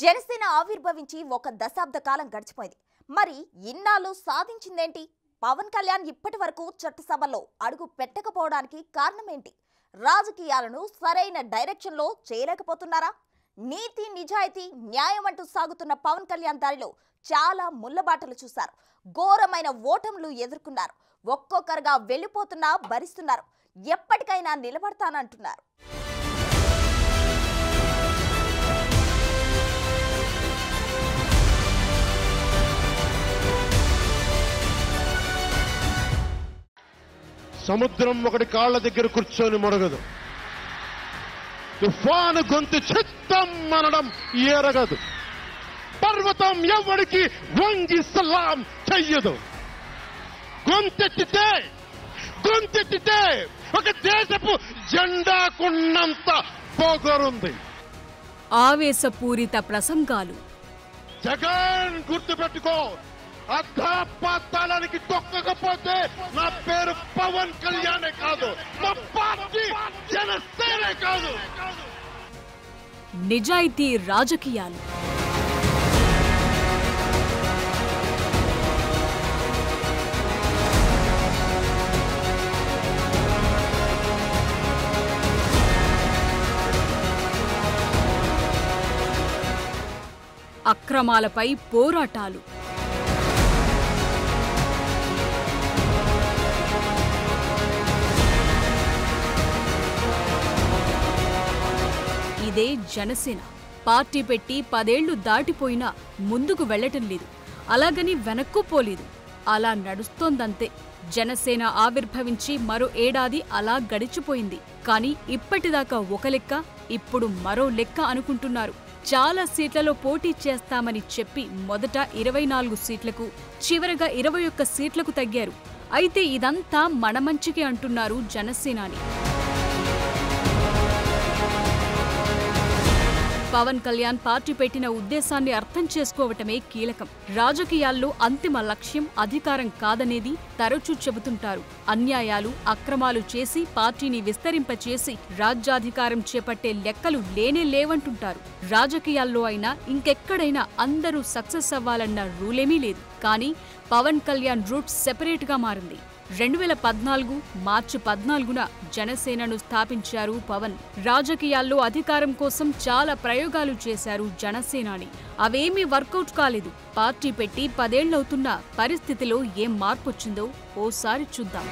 జనసేన ఆవిర్భవించి ఒక దశాబ్ద కాలం గడిచిపోయింది. మరి ఇన్నాళ్ళు సాధించిందేంటి? పవన్ కళ్యాణ్ ఇప్పటి వరకు చట్టసభలో అడుగు పెట్టకపోవడానికి కారణమేంటి? రాజకీయాలను సరైన డైరెక్షన్లో చేయలేకపోతున్నారా? నీతి నిజాయితీ న్యాయం అంటూ సాగుతున్న పవన్ కళ్యాణ్ దారిలో చాలా ముళ్ళబాటలు చూశారు. ఘోరమైన ఓటములు ఎదుర్కొన్నారు. ఒక్కొక్కరుగా వెళ్ళిపోతున్నా భరిస్తున్నారు. ఎప్పటికైనా నిలబడతానంటున్నారు. సముద్రం ఒకటి కాళ్ళ దగ్గర కూర్చొని మొరగదు. తుఫాను గొంతు చిత్తం అనడం ఎరగదు. పర్వతం ఎవరికి వంగి సలాం చెయ్యదు. గొంతెత్తితే ఒక దేశపు జెండాకున్నంత పొగరుంది. ఆవేశపూరిత ప్రసంగాలు. జగన్ గుర్తుపెట్టుకో, అర్ధపాతాళానికి తొక్కకపోతే నా పేరు పవన్ కళ్యాణే కాదు, మా పార్టీ జనసేనే కాదు. నిజాయితీ రాజకీయాలు. అక్రమాలపై పోరాటాలు. ఇదే జనసేన. పార్టీ పెట్టి 10 ఏళ్లు దాటిపోయినా ముందుకు వెళ్లటం లేదు, అలాగని వెనక్కు పోలేదు. అలా నడుస్తోందంతే. జనసేన ఆవిర్భవించి మరో ఏడాది అలా గడిచిపోయింది. కానీ ఇప్పటిదాకా ఒక లెక్క, ఇప్పుడు మరో లెక్క అనుకుంటున్నారు. చాలా సీట్లలో పోటీ చేస్తామని చెప్పి మొదట 24 సీట్లకు, చివరగా 21 సీట్లకు తగ్గారు. అయితే ఇదంతా మన మంచికి అంటున్నారు జనసేనాని. పవన్ కళ్యాణ్ పార్టీ పెట్టిన ఉద్దేశాన్ని అర్థం చేసుకోవటమే కీలకం. రాజకీయాల్లో అంతిమ లక్ష్యం అధికారం కాదనేది తరచూ చెబుతుంటారు. అన్యాయాలు, అక్రమాలు చేసి పార్టీని విస్తరింపచేసి రాజ్యాధికారం చేపట్టే లెక్కలు లేనే లేవంటుంటారు. రాజకీయాల్లో అయినా ఇంకెక్కడైనా అందరూ సక్సెస్ అవ్వాలన్న రూలేమీ లేదు. కానీ పవన్ కళ్యాణ్ రూట్ సెపరేట్గా మారింది. 2014 మార్చి 14న జనసేనను స్థాపించారు పవన్. రాజకీయాల్లో అధికారం కోసం చాలా ప్రయోగాలు చేశారు జనసేనాని. అవేమీ వర్కౌట్ కాలేదు. పార్టీ పెట్టి 10 ఏళ్లవుతున్నా పరిస్థితిలో ఏం మార్పొచ్చిందో ఓసారి చూద్దాం.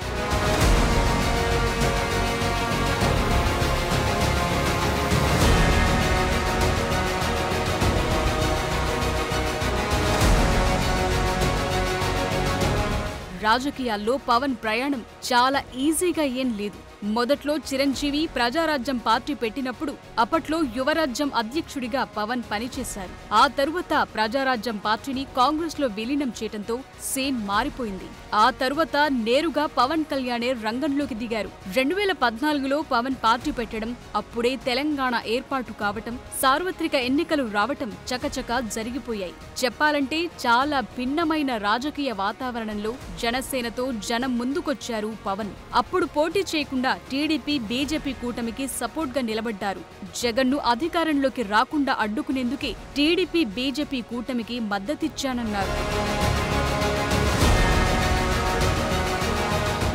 రాజకీయాల్లో పవన్ ప్రయాణం చాలా ఈజీగా ఏం లేదు. మొదట్లో చిరంజీవి ప్రజారాజ్యం పార్టీ పెట్టినప్పుడు అప్పట్లో యువరాజ్యం అధ్యక్షుడిగా పవన్ పనిచేశారు. ఆ తరువాత ప్రజారాజ్యం పార్టీని కాంగ్రెస్ లో విలీనం చేయడంతో సీన్ మారిపోయింది. ఆ తరువాత నేరుగా పవన్ కళ్యాణే రంగంలోకి దిగారు. 2014లో పవన్ పార్టీ పెట్టడం, అప్పుడే తెలంగాణ ఏర్పాటు కావటం, సార్వత్రిక ఎన్నికలు రావటం చకచకా జరిగిపోయాయి. చెప్పాలంటే చాలా భిన్నమైన రాజకీయ వాతావరణంలో జనసేనతో జనం ముందుకొచ్చారు పవన్. అప్పుడు పోటీ చేయకుండా టీడీపీ, బీజేపీ కూటమికి సపోర్ట్ గా నిలబడ్డారు. జగన్ను అధికారంలోకి రాకుండా అడ్డుకునేందుకే టీడీపీ, బీజేపీ కూటమికి మద్దతిచ్చానన్నారు.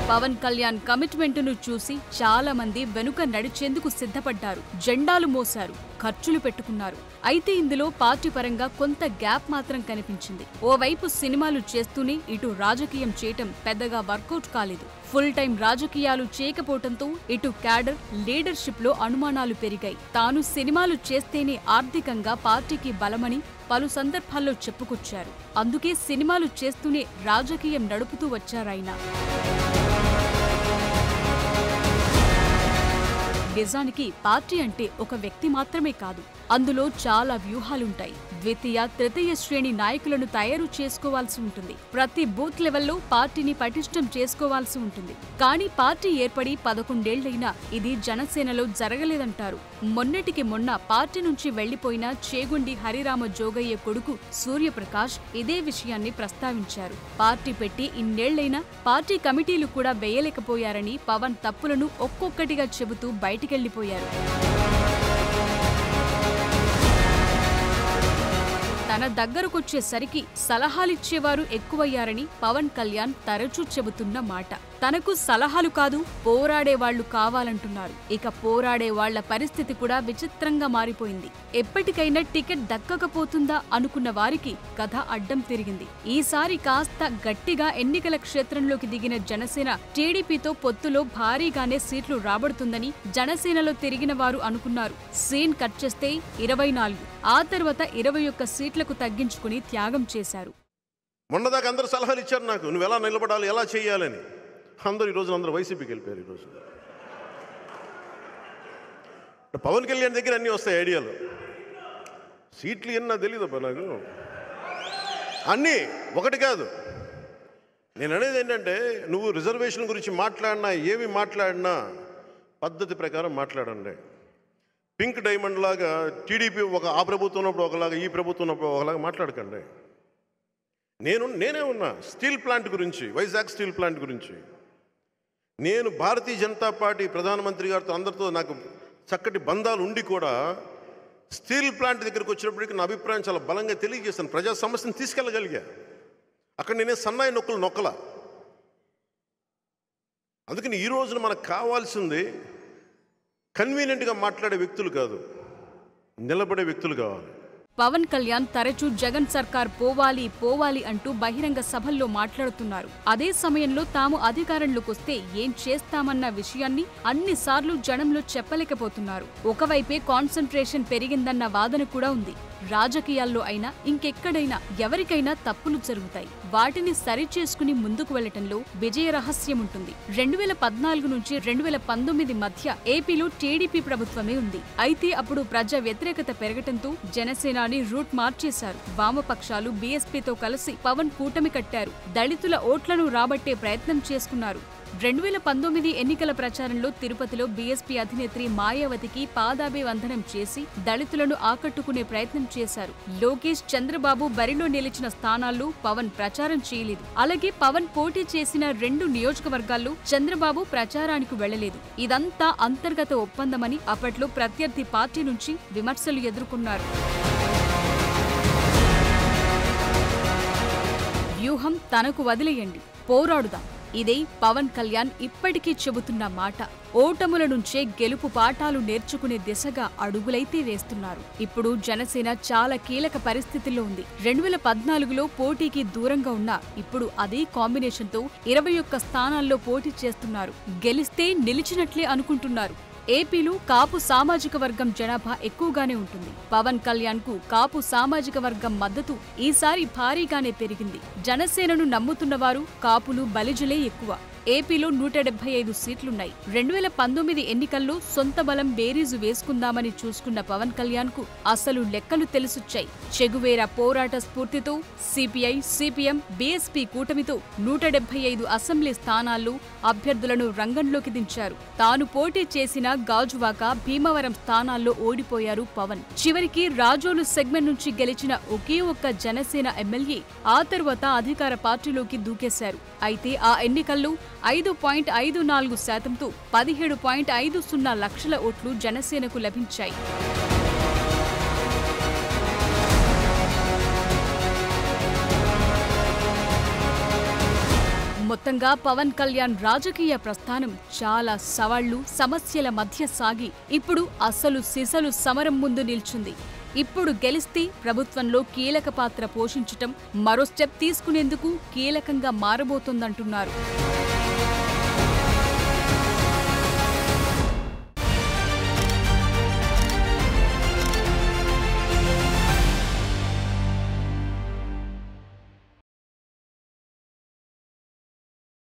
పవన్ కళ్యాణ్ కమిట్మెంటును చూసి చాలా మంది వెనుక నడిచేందుకు సిద్ధపడ్డారు. జెండాలు మోశారు, ఖర్చులు పెట్టుకున్నారు. అయితే ఇందులో పార్టీ పరంగా కొంత గ్యాప్ మాత్రం కనిపించింది. ఓవైపు సినిమాలు చేస్తూనే ఇటు రాజకీయం చేయటం పెద్దగా వర్కౌట్ కాలేదు. ఫుల్ టైం రాజకీయాలు చేయకపోవడంతో ఇటు క్యాడర్, లీడర్షిప్ లో అనుమానాలు పెరిగాయి. తాను సినిమాలు చేస్తేనే ఆర్థికంగా పార్టీకి బలమని పలు సందర్భాల్లో చెప్పుకొచ్చారు. అందుకే సినిమాలు చేస్తూనే రాజకీయం నడుపుతూ వచ్చారాయన. నిజానికి పార్టీ అంటే ఒక వ్యక్తి మాత్రమే కాదు, అందులో చాలా వ్యూహాలుంటాయి. ద్వితీయ, తృతీయ శ్రేణి నాయకులను తయారు చేసుకోవాల్సి ఉంటుంది. ప్రతి బూత్ లెవెల్లో పార్టీని పటిష్టం చేసుకోవాల్సి ఉంటుంది. కానీ పార్టీ ఏర్పడి 11 ఏళ్లైనా ఇది జనసేనలో జరగలేదంటారు. మొన్నటికి మొన్న పార్టీ నుంచి వెళ్లిపోయిన చేగుండి హరిరామ జోగయ్య కొడుకు సూర్యప్రకాష్ ఇదే విషయాన్ని ప్రస్తావించారు. పార్టీ పెట్టి ఇన్నేళ్లైనా పార్టీ కమిటీలు కూడా వేయలేకపోయారని పవన్ తప్పులను ఒక్కొక్కటిగా చెబుతూ బయటికెళ్లిపోయారు. తన దగ్గరకొచ్చేసరికి సలహాలిచ్చేవారు ఎక్కువయ్యారని పవన్ కళ్యాణ్ తరచూ చెబుతున్న మాట. తనకు సలహాలు కాదు, పోరాడేవాళ్లు కావాలంటున్నారు. ఇక పోరాడే వాళ్ల పరిస్థితి కూడా విచిత్రంగా మారిపోయింది. ఎప్పటికైనా టికెట్ దక్కకపోతుందా అనుకున్న వారికి కథ అడ్డం తిరిగింది. ఈసారి కాస్త గట్టిగా ఎన్నికల క్షేత్రంలోకి దిగిన జనసేన టీడీపీతో పొత్తులో భారీగానే సీట్లు రాబడుతుందని జనసేనలో తిరిగిన వారు అనుకున్నారు. సీన్ కట్ చేస్తే 24, ఆ తర్వాత 21 సీట్లకు తగ్గించుకుని త్యాగం చేశారు. మొన్నదాకా అందరూ సలహాలు ఇచ్చారు నాకు, నువ్వు ఎలా నిలబడాలి, ఎలా చేయాలని. అందరూ ఈరోజు అందరూ వైసీపీకి వెళ్ళిపోయారు. ఈరోజు పవన్ కళ్యాణ్ దగ్గర అన్నీ వస్తాయి ఐడియాలు. సీట్లు ఎన్నా తెలియదబ్బా నాకు, అన్నీ ఒకటి కాదు. నేను అనేది ఏంటంటే, నువ్వు రిజర్వేషన్ గురించి మాట్లాడినా ఏమి మాట్లాడినా పద్ధతి ప్రకారం మాట్లాడండి. పింక్ డైమండ్ లాగా టీడీపీ ఆ ప్రభుత్వం ఉన్నప్పుడు ఒకలాగా, ఈ ప్రభుత్వం ఉన్నప్పుడు ఒకలాగా మాట్లాడకండి. నేనే ఉన్నా స్టీల్ ప్లాంట్ గురించి, వైజాగ్ స్టీల్ ప్లాంట్ గురించి. నేను భారతీయ జనతా పార్టీ ప్రధానమంత్రి గారితో అందరితో నాకు చక్కటి బంధాలు ఉండి కూడా స్టీల్ ప్లాంట్ దగ్గరికి వచ్చినప్పటికీ నా అభిప్రాయం చాలా బలంగా తెలియజేస్తాను. ప్రజా సమస్యను తీసుకెళ్ళగలిగా. అక్కడ నేనే సన్నాయి నొక్కల. అందుకని ఈ రోజున మనకు కావాల్సింది కన్వీనియంట్గా మాట్లాడే వ్యక్తులు కాదు, నిలబడే వ్యక్తులు కావాలి. పవన్ కళ్యాణ్ తరచూ జగన్ సర్కార్ పోవాలి అంటూ బహిరంగ సభల్లో మాట్లాడుతున్నారు. అదే సమయంలో తాము అధికారంలోకొస్తే ఏం చేస్తామన్న విషయాన్ని అన్నిసార్లు జనంలో చెప్పలేకపోతున్నారు. ఒకవైపే కాన్సంట్రేషన్ పెరిగిందన్న వాదన కూడా ఉంది. రాజకీయాల్లో అయినా ఇంకెక్కడైనా ఎవరికైనా తప్పులు జరుగుతాయి. వాటిని సరిచేసుకుని ముందుకు వెళ్లటంలో విజయ రహస్యం ఉంటుంది. 2014 నుంచి 2019 మధ్య ఏపీలో టీడీపీ ప్రభుత్వమే ఉంది. అయితే అప్పుడు ప్రజా వ్యతిరేకత పెరగటంతో జనసేనాని రూట్ మార్చేశారు. వామపక్షాలు బీఎస్పీతో కలిసి పవన్ కూటమి కట్టారు. దళితుల ఓట్లను రాబట్టే ప్రయత్నం చేసుకున్నారు. 2019 ఎన్నికల ప్రచారంలో తిరుపతిలో బీఎస్పీ అధినేత్రి మాయావతికి పాదాభివందనం చేసి దళితులను ఆకట్టుకునే ప్రయత్నం చేశారు. లోకేష్, చంద్రబాబు బరిలో నిలిచిన స్థానాల్లో పవన్ ప్రచారం చేయలేదు. అలాగే పవన్ పోటీ చేసిన 2 నియోజకవర్గాల్లో చంద్రబాబు ప్రచారానికి వెళ్లలేదు. ఇదంతా అంతర్గత ఒప్పందమని అప్పట్లో ప్రత్యర్థి పార్టీ నుంచి విమర్శలు ఎదుర్కొన్నారు. వ్యూహం తనకు వదిలేయండి, పోరాడుదాం. ఇదే పవన్ కళ్యాణ్ ఇప్పటికీ చెబుతున్న మాట. ఓటముల నుంచే గెలుపు పాఠాలు నేర్చుకునే దిశగా అడుగులైతే వేస్తున్నారు. ఇప్పుడు జనసేన చాలా కీలక పరిస్థితుల్లో ఉంది. 2014లో పోటీకి దూరంగా ఉన్నా ఇప్పుడు అదే కాంబినేషన్తో 21 స్థానాల్లో పోటీ చేస్తున్నారు. గెలిస్తే నిలిచినట్లే అనుకుంటున్నారు. ఏపీలో కాపు సామాజిక వర్గం జనాభా ఎక్కువగానే ఉంటుంది. పవన్ కళ్యాణ్ కు కాపు సామాజిక వర్గం మద్దతు ఈసారి భారీగానే పెరిగింది. జనసేనను నమ్ముతున్నవారు కాపులు, బలిజలే ఎక్కువ. ఏపీలో 175 సీట్లున్నాయి. 2019 ఎన్నికల్లో సొంత బలం బేరీజు వేసుకుందామని చూసుకున్న పవన్ కళ్యాణ్ కు అసలు లెక్కలు తెలిసొచ్చాయి. చెగువేర పోరాట స్ఫూర్తితో సిపిఐ, సిపిఎం, బీఎస్పీ కూటమితో 175 అసెంబ్లీ స్థానాల్లో అభ్యర్థులను రంగంలోకి దించారు. తాను పోటీ చేసిన గాజువాక, భీమవరం స్థానాల్లో ఓడిపోయారు పవన్. చివరికి రాజోలు సెగ్మెంట్ నుంచి గెలిచిన ఒకే ఒక్క జనసేన ఎమ్మెల్యే ఆ తర్వాత అధికార పార్టీలోకి దూకేశారు. అయితే ఆ ఎన్నికల్లో 5.54%తో 17.50 లక్షల ఓట్లు జనసేనకు లభించాయి. మొత్తంగా పవన్ కళ్యాణ్ రాజకీయ ప్రస్థానం చాలా సవాళ్లు, సమస్యల మధ్య సాగి ఇప్పుడు అసలు సిసలు సమరం ముందు నిల్చుంది. ఇప్పుడు గెలిస్తే ప్రభుత్వంలో కీలక పాత్ర పోషించటం, మరో స్టెప్ తీసుకునేందుకు కీలకంగా మారబోతోందంటున్నారు.